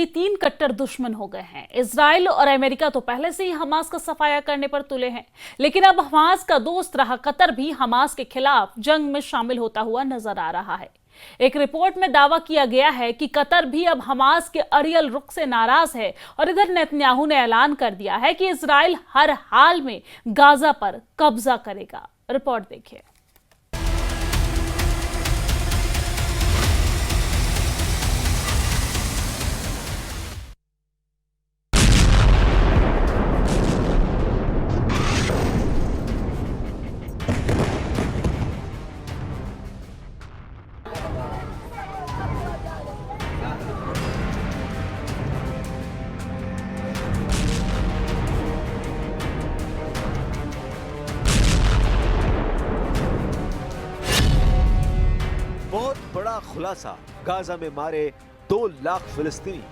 ये तीन कट्टर दुश्मन हो गए हैं। इजराइल और अमेरिका तो पहले से ही हमास का सफाया करने पर तुले हैं, लेकिन अब हमास का दोस्त रहा कतर भी हमास के खिलाफ जंग में शामिल होता हुआ नजर आ रहा है। एक रिपोर्ट में दावा किया गया है कि कतर भी अब हमास के अड़ियल रुख से नाराज है और इधर नेतन्याहू ने ऐलान कर दिया है कि इजराइल हर हाल में गाजा पर कब्जा करेगा। रिपोर्ट देखिए। बहुत बड़ा खुलासा, गाजा में मारे 2 लाख फिलिस्तीनी।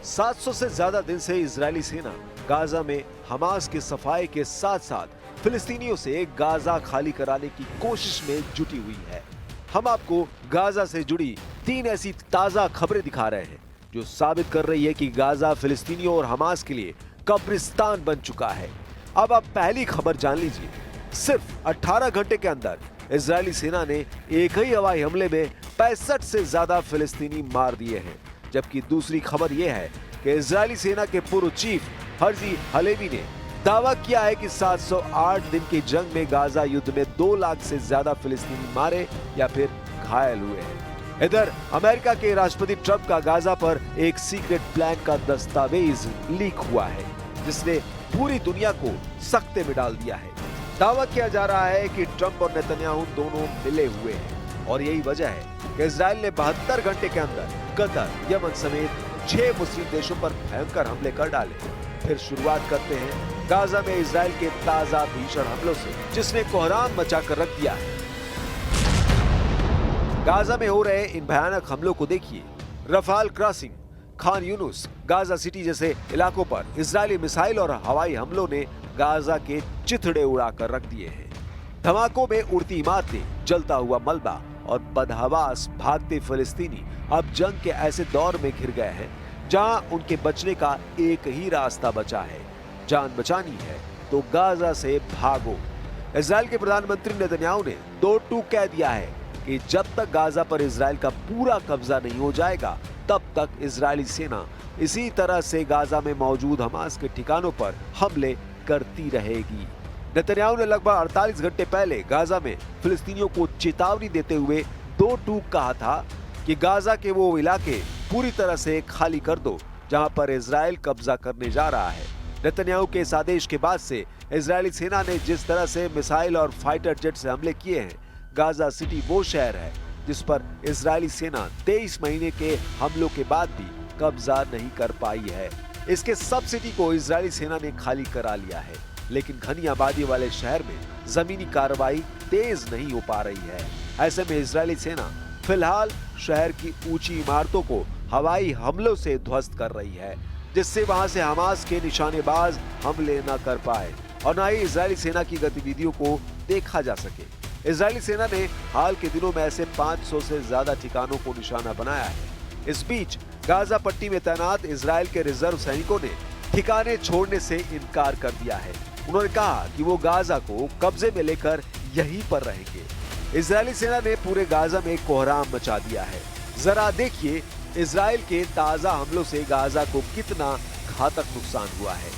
$700 से ज्यादा दिन से इजरायली सेना गाजा में हमास के सफाई के साथ साथ फिलिस्तीनियों से गाजा खाली कराने की कोशिश में जुटी हुई है। हम आपको गाजा से जुड़ी 3 ऐसी ताजा खबरें दिखा रहे हैं जो साबित कर रही है कि गाजा फिलिस्तीनियों और हमास के लिए कब्रिस्तान बन चुका है। अब आप पहली खबर जान लीजिए। सिर्फ 18 घंटे के अंदर इजरायली सेना ने एक ही हवाई हमले में 65 से ज्यादा फिलिस्तीनी मार दिए हैं। जबकि दूसरी खबर यह है कि इजरायली सेना के पूर्व चीफ हर्जी हलेवी ने दावा किया है कि 708 दिन की जंग में गाजा युद्ध में 2 लाख से ज्यादा फिलिस्तीनी मारे या फिर घायल हुए हैं। इधर अमेरिका के राष्ट्रपति ट्रंप का गाजा पर एक सीक्रेट प्लान का दस्तावेज लीक हुआ है, जिसने पूरी दुनिया को सख्ते में डाल दिया है। दावा किया जा रहा है कि ट्रंप और नेतन्याहू दोनों मिले हुए हैं और यही वजह है कि इजराइल ने 72 घंटे के अंदर कतर, यमन समेत 6 मुस्लिम देशों पर भयंकर हमले कर डाले। फिर शुरुआत करते हैं गाजा में इजराइल के ताजा भीषण हमलों से, जिसने कोहराम मचाकर रख दिया है। गाजा में हो रहे इन भयानक हमलों को देखिए। Rafale crossing, Khan Yunus, Gaza city जैसे इलाकों पर इजरायली मिसाइल और हवाई हमलों ने गाजा के चिथड़े उड़ाकर रख दिए हैं। धमाकों में उड़ती इमारतें, जलता हुआ मलबा और बदहवास भागते फिलिस्तीनी अब जंग के ऐसे दौर में घिर गए हैं जहां उनके बचने का एक ही रास्ता बचा है। जान बचानी है तो गाजा से भागो। इजराइल के प्रधानमंत्री नेतन्याहू ने 2 टूक कह दिया है कि जब तक गाजा पर इजराइल का पूरा कब्जा नहीं हो जाएगा, तब तक इजरायली सेना इसी तरह से गाजा में मौजूद हमास के ठिकानों पर हमले करती रहेगी। नेतन्याहू ने लगभग 48 घंटे पहले गाजा में फिलिस्तीनियों को चेतावनी देते हुए 2 टूक कहा था कि गाजा के वो इलाके पूरी तरह से खाली कर दो जहां पर इजराइल कब्जा करने जा रहा है। नेतन्याहू के इस आदेश के बाद से इजरायली सेना ने जिस तरह से मिसाइल और फाइटर जेट से हमले किए हैं, गाजा सिटी वो शहर है जिस पर इजरायली सेना 23 महीने के हमलों के बाद भी कब्जा नहीं कर पाई है। इसके सब सिटी को इजरायली सेना ने खाली करा लिया है, लेकिन घनी आबादी वाले शहर में जमीनी कार्रवाई तेज नहीं हो पा रही है। ऐसे में इजरायली सेना फिलहाल शहर की ऊंची इमारतों को हवाई हमलों से ध्वस्त कर रही है, जिससे वहां से हमास के निशानेबाज हमले न कर पाए और न ही इजरायली सेना की गतिविधियों को देखा जा सके। इजरायली सेना ने हाल के दिनों में ऐसे 500 से ज्यादा ठिकानों को निशाना बनाया है। इस बीच गाजा पट्टी में तैनात इजराइल के रिजर्व सैनिकों ने ठिकाने छोड़ने से इनकार कर दिया है। उन्होंने कहा कि वो गाजा को कब्जे में लेकर यहीं पर रहेंगे। इजरायली सेना ने पूरे गाजा में कोहराम मचा दिया है। जरा देखिए इजराइल के ताजा हमलों से गाजा को कितना घातक नुकसान हुआ है।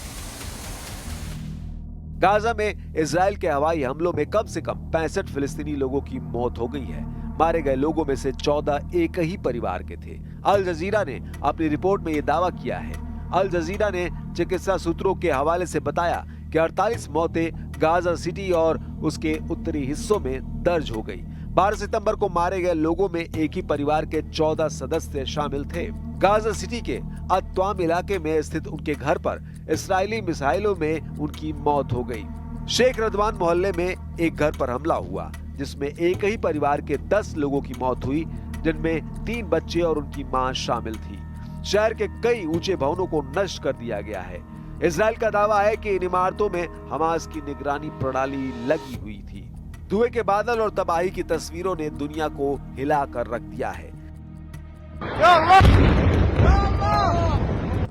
गाजा में इजराइल के हवाई हमलों में कम से कम 65 फिलिस्तीनी लोगों की मौत हो गई है। मारे गए लोगों में से 14 एक ही परिवार के थे। अल जजीरा ने अपनी रिपोर्ट में यह दावा किया है। अल जजीरा ने चिकित्सा सूत्रों के हवाले से बताया कि 48 मौतें गाजा सिटी और उसके उत्तरी हिस्सों में दर्ज हो गई। 12 सितंबर को मारे गए लोगों में एक ही परिवार के 14 सदस्य शामिल थे। गाजा सिटी के अत्वाम इलाके में स्थित उनके घर पर इस्राएली मिसाइलों में उनकी मौत हो गई। शेख रदवान मोहल्ले में एक घर पर हमला हुआ, जिसमें एक ही परिवार के 10 लोगों की मौत हुई, जिनमें 3 बच्चे और उनकी मां शामिल थी। शहर के कई ऊंचे भवनों को नष्ट कर दिया गया है। इजराइल का दावा है कि इन इमारतों में हमास की निगरानी प्रणाली लगी हुई थी। धुएं के बादल और तबाही की तस्वीरों ने दुनिया को हिला कर रख दिया है।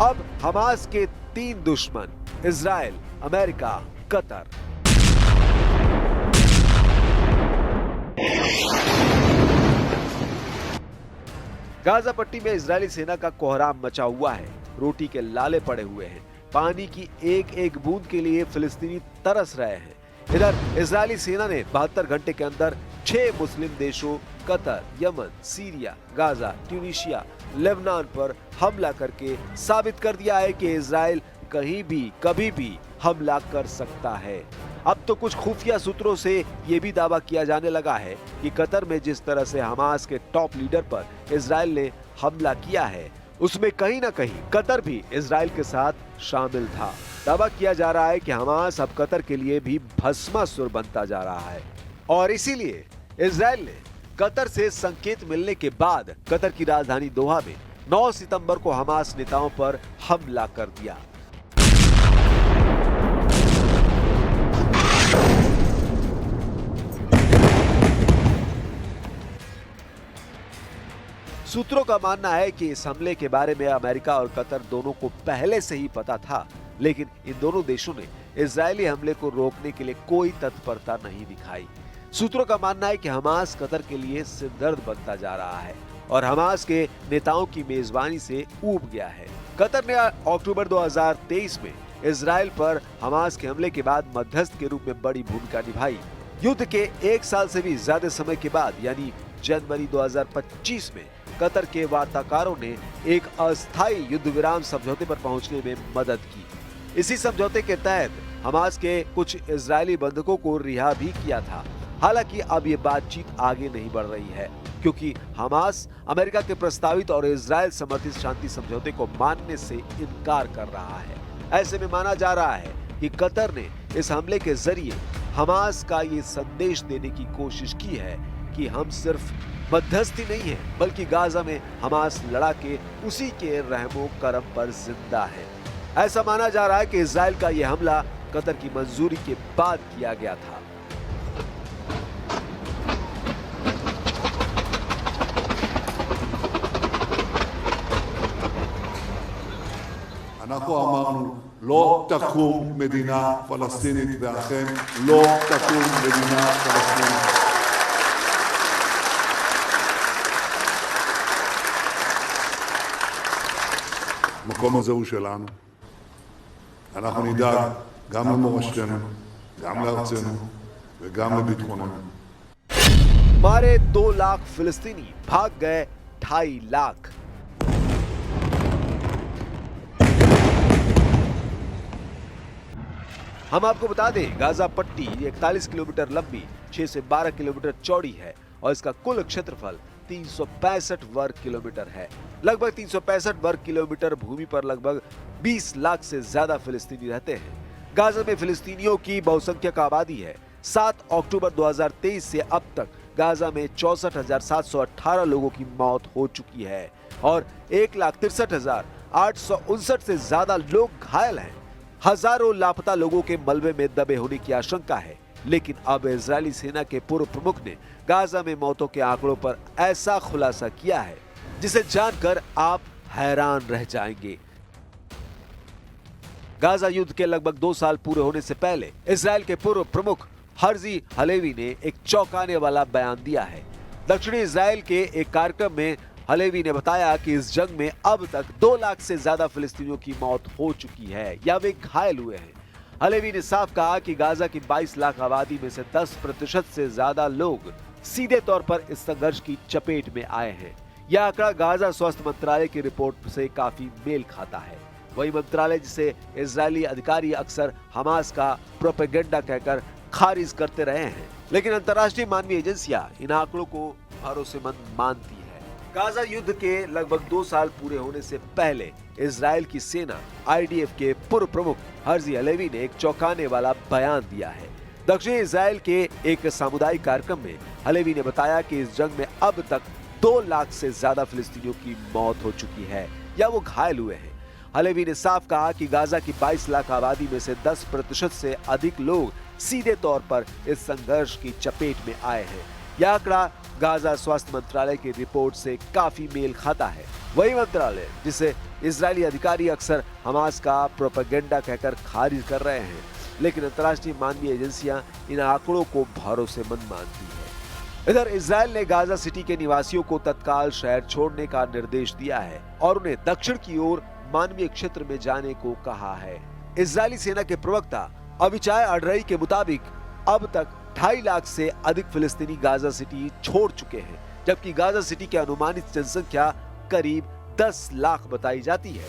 अब हमास के 3 दुश्मन इजराइल, अमेरिका, कतर। गाजा पट्टी में इजरायली सेना का कोहराम मचा हुआ है। रोटी के लाले पड़े हुए हैं। पानी की एक एक बूंद के लिए फिलिस्तीनी तरस रहे हैं। इधर इजरायली सेना ने 72 घंटे के अंदर 6 मुस्लिम देशों Qatar, Yemen, Syria, Gaza, Tunisia, Lebanon पर हमला करके साबित कर दिया है कि इजराइल कहीं भी कभी भी हमला कर सकता है। अब तो कुछ खुफिया सूत्रों से ये भी दावा किया जाने लगा है कि कतर में जिस तरह से हमास के टॉप लीडर पर इजराइल ने हमला किया है, उसमें कहीं ना कहीं कतर भी इजराइल के साथ शामिल था। दावा किया जा रहा है कि हमास अब कतर के लिए भी भस्मासुर बनता जा रहा है और इसीलिए इजराइल ने कतर से संकेत मिलने के बाद कतर की राजधानी दोहा में 9 सितंबर को हमास नेताओं पर हमला कर दिया। सूत्रों का मानना है कि इस हमले के बारे में अमेरिका और कतर दोनों को पहले से ही पता था, लेकिन इन दोनों देशों ने इजरायली हमले को रोकने के लिए कोई तत्परता नहीं दिखाई। सूत्रों का मानना है कि हमास कतर के लिए सिरदर्द बनता जा रहा है और हमास के नेताओं की मेजबानी से ऊब गया है। कतर ने अक्टूबर 2023 में इजराइल पर हमास के हमले के बाद मध्यस्थ के रूप में बड़ी भूमिका निभाई। युद्ध के 1 साल से भी ज्यादा समय के बाद यानी जनवरी 2025 में कतर के वार्ताकारों ने एक अस्थायी युद्ध विराम समझौते पर पहुंचने में मदद की। इसी समझौते के तहत हमास के कुछ इजरायली बंधकों को रिहा भी किया था। हालांकि अब ये बातचीत आगे नहीं बढ़ रही है क्योंकि हमास अमेरिका के प्रस्तावित और इजरायल समर्थित शांति समझौते को मानने से इनकार कर रहा है। ऐसे में माना जा रहा है कि कतर ने इस हमले के जरिए हमास का ये संदेश देने की कोशिश की है कि हम सिर्फ मध्यस्थी नहीं है बल्कि गाजा में हमास लड़ा के उसी के रहमो करम पर जिंदा है। ऐसा माना जा रहा है कि इजराइल का यह हमला कतर की मंजूरी के बाद किया गया था। אנחנו אמרנו, לא תקום מדינה פלסטינית, ואכן לא תקום מדינה פלסטינית. המקום הזה הוא שלנו. אנחנו נדאג גם למורשתנו, גם לארצנו וגם לביטחוננו. मारे 2 लाख फिलिस्तीनी, भाग गए 2.5 लाख। हम आपको बता दें, गाजा पट्टी 41 किलोमीटर लंबी, 6 से 12 किलोमीटर चौड़ी है और इसका कुल क्षेत्रफल 365 वर्ग किलोमीटर है। लगभग 365 वर्ग किलोमीटर भूमि पर लगभग 20 लाख से ज्यादा फिलिस्तीनी रहते हैं। गाजा में फिलिस्तीनियों की बहुसंख्यक आबादी है। 7 अक्टूबर 2023 से अब तक गाजा में 64,718 लोगों की मौत हो चुकी है और 1,63,859 से ज्यादा लोग घायल हैं। हजारों लापता लोगों के मलबे में दबे होने की आशंका है, लेकिन अब इजरायली सेना के पूर्व प्रमुख ने गाजा में मौतों के आंकड़ों पर ऐसा खुलासा किया है जिसे जानकर आप हैरान रह जाएंगे। गाजा युद्ध के लगभग 2 साल पूरे होने से पहले इजरायल के पूर्व प्रमुख हर्जी हलेवी ने एक चौंकाने वाला बयान दिया है। दक्षिणी इजरायल के एक कार्यक्रम में हलेवी ने बताया कि इस जंग में अब तक 2 लाख से ज्यादा फिलिस्तीनियों की मौत हो चुकी है या वे घायल हुए हैं। हलेवी ने साफ कहा कि गाजा की 22 लाख आबादी में से 10% से ज्यादा लोग सीधे तौर पर इस संघर्ष की चपेट में आए हैं। यह आंकड़ा गाजा स्वास्थ्य मंत्रालय की रिपोर्ट से काफी मेल खाता है। वही मंत्रालय जिसे इजरायली अधिकारी अक्सर हमास का प्रोपेगेंडा कहकर खारिज करते रहे हैं, लेकिन अंतर्राष्ट्रीय मानवीय एजेंसियां इन आंकड़ों को भरोसेमंद मानती है। गाजा युद्ध के लगभग 2 साल पूरे होने से पहले इजरायल की सेना IDF के पूर्व प्रमुख हर्जी हलेवी ने एक चौंकाने वाला बयान दिया है। दक्षिणी इजरायल के एक सामुदायिक कार्यक्रम में हलेवी ने बताया कि इस जंग में अब तक 2 लाख से ज्यादा फिलिस्तीनियों की मौत हो चुकी है या वो घायल हुए हैं। हलेवी ने साफ कहा कि गाजा की 22 लाख आबादी में से 10% से अधिक लोग सीधे तौर पर इस संघर्ष की चपेट में आए हैं। यह आंकड़ा गाजा स्वास्थ्य मंत्रालय की रिपोर्ट से काफी मेल खाता है। वही मंत्रालय जिसे इजरायली अधिकारी अक्सर हमास का प्रोपेगेंडा कहकर खारिज कर रहे हैं, लेकिन अंतर्राष्ट्रीय मानवीय एजेंसियां इन आंकड़ों को भरोसेमंद मानती है। इधर इजरायल ने गाजा सिटी के निवासियों को तत्काल शहर छोड़ने का निर्देश दिया है और उन्हें दक्षिण की ओर मानवीय क्षेत्र में जाने को कहा है। इजरायली सेना के प्रवक्ता अविचाय अडरई के मुताबिक अब तक 2.5 लाख से अधिक फिलिस्तीनी गाजा सिटी छोड़ चुके हैं, जबकि गाजा सिटी की अनुमानित जनसंख्या करीब 10 लाख बताई जाती है।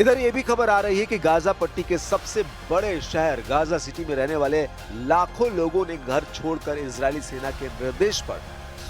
इधर ये भी खबर आ रही है कि गाजा पट्टी के सबसे बड़े शहर गाजा सिटी में रहने वाले लाखों लोगों ने घर छोड़कर इजरायली सेना के निर्देश पर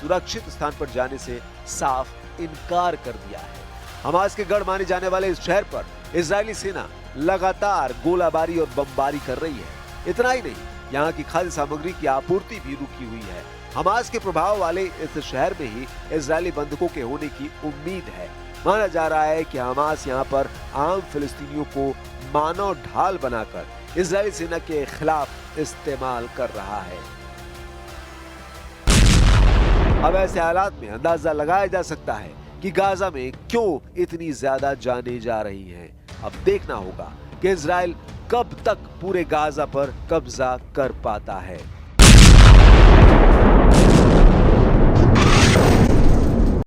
सुरक्षित स्थान पर जाने से साफ इनकार कर दिया है। हमास के गढ़ माने जाने वाले इस शहर पर इजरायली सेना लगातार गोलाबारी और बमबारी कर रही है। इतना ही नहीं, यहाँ की खाद्य सामग्री की आपूर्ति भी रुकी हुई है। हमास के प्रभाव वाले इस शहर में ही इजरायली बंधकों के होने की उम्मीद है। माना जा रहा है कि हमास यहाँ पर आम फिलिस्तीनियों को मानव ढाल बनाकर इजरायली सेना के खिलाफ इस्तेमाल कर रहा है। अब ऐसे हालात में अंदाजा लगाया जा सकता है कि गाजा में क्यों इतनी ज्यादा जानें जा रही हैं। अब देखना होगा कि इजरायल कब तक पूरे गाजा पर कब्जा कर पाता है।